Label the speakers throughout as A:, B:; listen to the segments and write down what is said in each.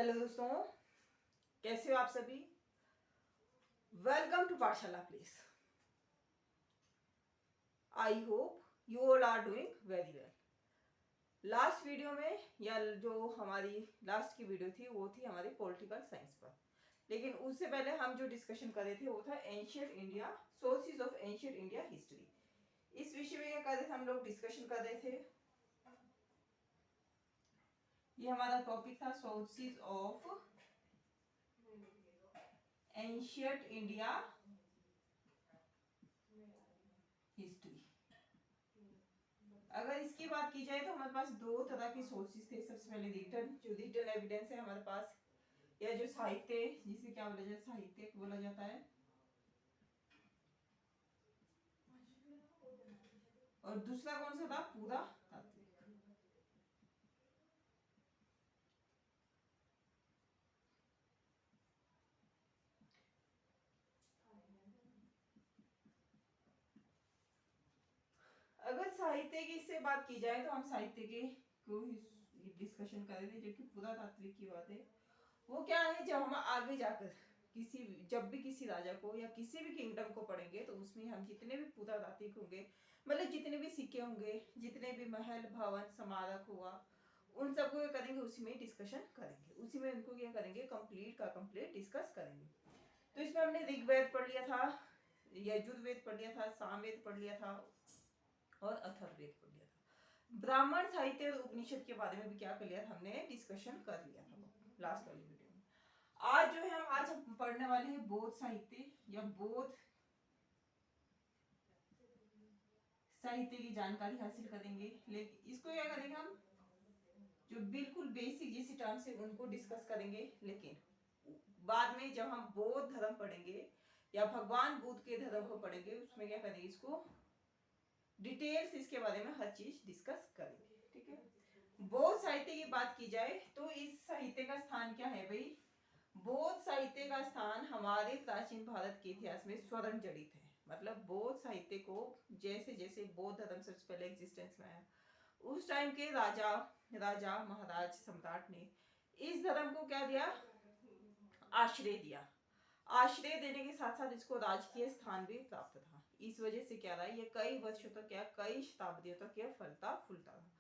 A: Hello दोस्तों, कैसे हो आप सभी। Welcome to Pathshala please. I hope you all are doing very well. Last video में या जो हमारी लास्ट की वीडियो थी वो थी हमारी पॉलिटिकल साइंस पर, लेकिन उससे पहले हम जो डिस्कशन कर रहे थे वो था ancient India, sources of ancient India history. इस विषय में क्या कर रहे थे, हम लोग डिस्कशन कर रहे थे। ये हमारा टॉपिक था sources of ancient India history. अगर इसकी बात की जाए तो हमारे पास दो तरह के सोर्सेज थे। सबसे पहले रिटन एविडेंस है हमारे पास, या जो साहित्य, जिसे क्या बोला जाता है, साहित्य बोला जाता है। और दूसरा कौन सा था, पूरा तात्विक। अगर साहित्य की इससे बात की जाए तो हम साहित्य के को ही डिस्कशन कर रहे थे, जबकि पूरा तात्विक की बात है वो क्या है, जब हम आगे जाकर जब भी किसी राजा को या किसी भी किंगडम को पढ़ेंगे तो उसमें हम जितने भी पुरातात्विक होंगे, मतलब जितने भी सिक्के होंगे, जितने भी महल भवन स्मारक हुआ, उन सबको क्या करेंगे, उसी में डिस्कशन करेंगे, उसी में उनको क्या करेंगे, कंप्लीट का कंप्लीट डिस्कस करेंगे। तो इसमें हमने ऋग्वेद पढ़ लिया था, यजुर्वेद पढ़ लिया था, सामवेद पढ़ लिया था और अथर्ववेद पढ़ लिया था। ब्राह्मण साहित्य और उपनिषद के बारे में भी क्या कर लिया था, हमने डिस्कशन कर लिया था लास्ट वाली वीडियो में। आज जो है आज हम पढ़ने वाले हैं बौद्ध साहित्य या बौद्ध साहित्य की जानकारी हासिल करेंगे। लेकिन इसको क्या करेंगे, हम जो बिल्कुल बेसिक जिस टर्म से उनको डिस्कस करेंगे, लेकिन बाद में जब हम बौद्ध धर्म पढ़ेंगे या भगवान बुद्ध के धर्म को पढ़ेंगे, उसमें क्या करेंगे, इसको डिटेल्स इसके बारे में हर चीज डिस्कस करेंगे। ठीक है, बौद्ध साहित्य की बात की जाए तो इस साहित्य का स्थान क्या है भाई, बौद्ध साहित्य का स्थान हमारे प्राचीन भारत के इतिहास में स्वर्ण जड़ित है। मतलब बौद्ध साहित्य को जैसे जैसे बौद्ध धर्म सबसे पहले एग्जिस्टेंस में आया, उस टाइम के राजा राजा महाराज सम्राट ने इस धर्म को क्या दिया, आश्रय दिया। आश्रय देने के साथ साथ इसको राजकीय स्थान भी प्राप्त था। इस वजह से क्या रहा, ये कई वर्षों तक क्या, कई शताब्दियों तक यह फलता फूलता था।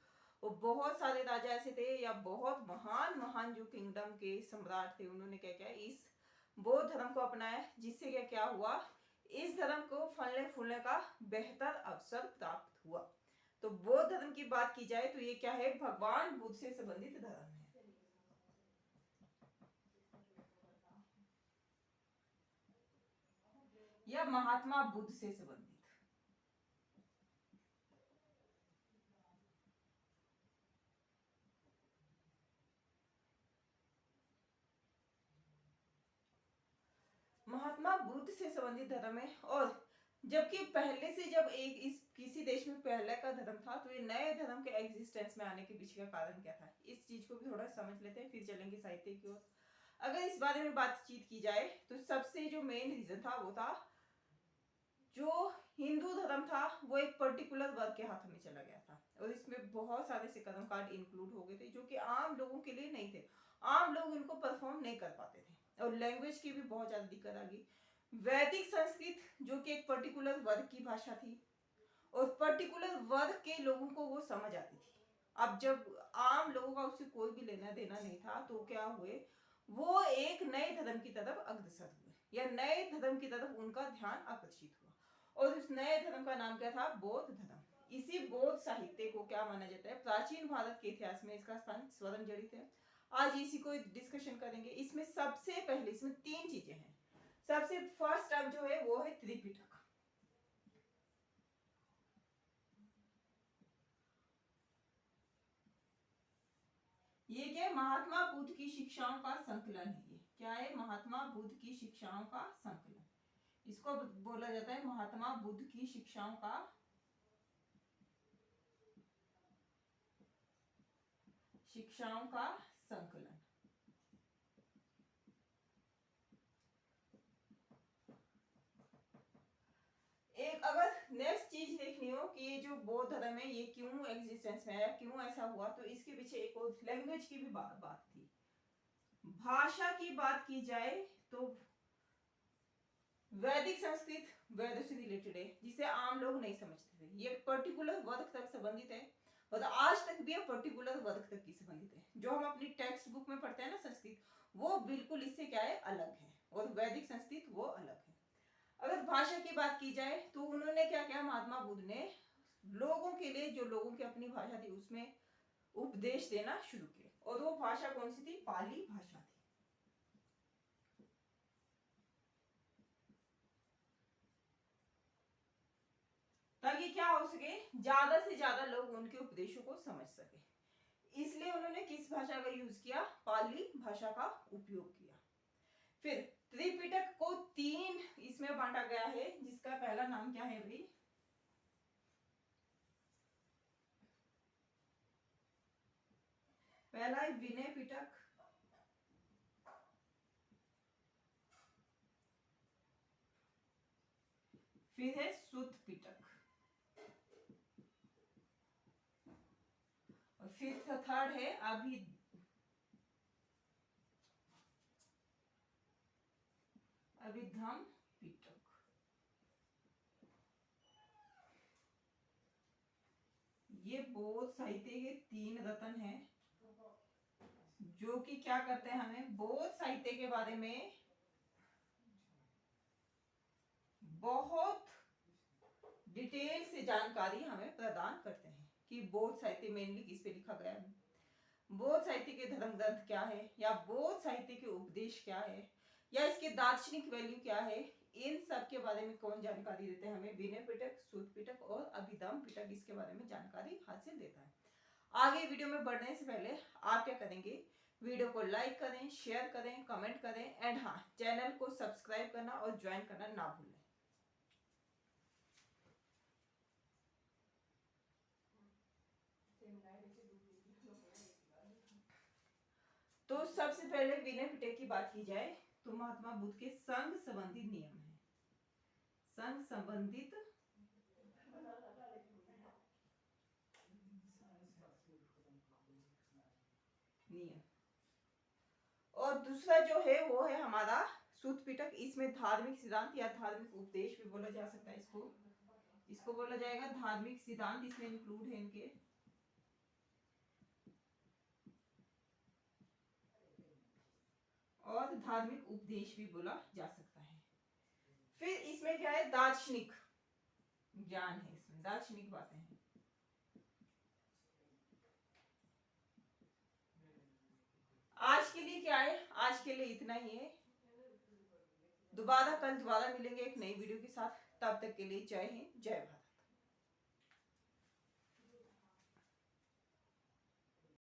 A: और बहुत सारे राजा ऐसे थे या बहुत महान महान जो किंगडम के सम्राट थे, उन्होंने क्या किया, इस बौद्ध धर्म को अपनाया, जिससे क्या क्या हुआ, इस धर्म को फलने फूलने का बेहतर अवसर प्राप्त हुआ। तो बौद्ध धर्म की बात की जाए तो ये क्या है, भगवान बुद्ध से संबंधित धर्म है। या महात्मा बुद्ध से संबंधित। महात्मा बुद्ध से संबंधित धर्म है। और जबकि पहले से जब एक इस किसी देश में पहले का धर्म था, तो ये नए धर्म के एग्जिस्टेंस में आने के पीछे का कारण क्या था, इस चीज को भी थोड़ा समझ लेते हैं, फिर चलेंगे साहित्य की ओर। अगर इस बारे में बातचीत की जाए तो सबसे जो मेन रीजन था वो था, जो हिंदू धर्म था वो एक पर्टिकुलर वर्ग के हाथ में चला गया था, और इसमें बहुत सारे से कर्म कांड इंक्लूड हो गए थे जो कि आम लोगों के लिए नहीं थे। आम लोग इनको परफॉर्म नहीं कर पाते थे, और लैंग्वेज की भी बहुत ज्यादा दिक्कत आ गई। वैदिक संस्कृत जो कि एक पर्टिकुलर वर्ग की भाषा थी, और पर्टिकुलर वर्ग के लोगों को वो समझ आती थी। अब जब आम लोगों का उससे कोई भी लेना देना नहीं था, तो क्या हुए, वो एक नए धर्म की तरफ अग्रसर हुए, या नए धर्म की तरफ उनका ध्यान आकर्षित हुआ, और उस नए धर्म का नाम क्या था, बौद्ध धर्म। इसी बौद्ध साहित्य को क्या माना जाता है, प्राचीन भारत के इतिहास में इसका स्थान स्वर्ण जड़ित है। आज इसी को डिस्कशन करेंगे। इसमें सबसे पहले इसमें तीन चीजें हैं। सबसे फर्स्ट अब जो है वो है त्रिपिटक। ये क्या है, महात्मा बुद्ध की शिक्षाओं का संकलन है। ये क्या है, महात्मा बुद्ध की शिक्षाओं का संकलन, इसको बोला जाता है महात्मा बुद्ध की शिक्षाओं का संकलन। एक अगर नेक्स्ट चीज देखनी हो कि ये जो बौद्ध धर्म है ये क्यों एग्जिस्टेंस में आया, क्यों ऐसा हुआ, तो इसके पीछे एक और लैंग्वेज की भी बात थी। भाषा की बात की जाए तो वैदिक संस्कृत वेदों से रिलेटेड है, जिसे आम लोग नहीं समझते थे। ये पर्टिकुलर वर्ग तक संबंधित है और आज तक भी पर्टिकुलर वर्ग तक की संबंधित है। जो हम अपनी टेक्स्ट बुक में पढ़ते हैं ना संस्कृत, वो बिल्कुल इससे क्या है, अलग है, और वैदिक संस्कृत वो अलग है। अगर भाषा की बात की जाए तो उन्होंने क्या किया, महात्मा बुद्ध ने लोगों के लिए, जो लोगों की अपनी भाषा थी उसमें उपदेश देना शुरू किए, और वो भाषा कौन सी थी, पाली भाषा थी। ताकि क्या हो सके, ज्यादा से ज्यादा लोग उनके उपदेशों को समझ सके, इसलिए उन्होंने किस भाषा का यूज किया, पाली भाषा का उपयोग किया। फिर त्रिपिटक को 3 इसमें बांटा गया है, जिसका पहला नाम क्या है भाई, पहला है विनय पिटक, फिर है सुत पिटक, और फिर थर्ड है अभिधम पिटक। ये बौद्ध साहित्य के 3 रत्न हैं, जो कि क्या करते हैं, हमें बौद्ध साहित्य के बारे में बहुत डिटेल से जानकारी हमें प्रदान करते हैं कि बौद्ध साहित्य मेनली किस पे लिखा गया है, बौद्ध साहित्य के धर्म ग्रंथ क्या है, या बौद्ध साहित्य के उपदेश क्या है, या इसके दार्शनिक वैल्यू क्या है, इन सब के बारे में कौन जानकारी देते हैं हमें, विनय पिटक, सूत पिटक और अभिधम पिटक इसके बारे में जानकारी हासिल देता है। आगे वीडियो में बढ़ने से पहले आप क्या करेंगे, वीडियो को लाइक करें, शेयर करें, कमेंट करें, एंड हाँ, चैनल को सब्सक्राइब करना और ज्वाइन करना ना भूलें। तो सबसे पहले विनय पिटक की बात की जाए तो महात्मा बुद्ध के संघ संबंधित नियम है, संघ संबंधित नियम। और दूसरा जो है वो है हमारा सूत पिटक, इसमें धार्मिक सिद्धांत या धार्मिक उपदेश भी बोला जा सकता है, इसको बोला जाएगा धार्मिक सिद्धांत, इसमें इंक्लूड है इनके, और धार्मिक उपदेश भी बोला जा सकता है। फिर इसमें क्या है, दार्शनिक ज्ञान है, इसमें दार्शनिक बातें हैं। आज के लिए क्या है, आज के लिए इतना ही है। दोबारा कल दोबारा मिलेंगे एक नई वीडियो के साथ, तब तक के लिए जय हिंद, जय भारत।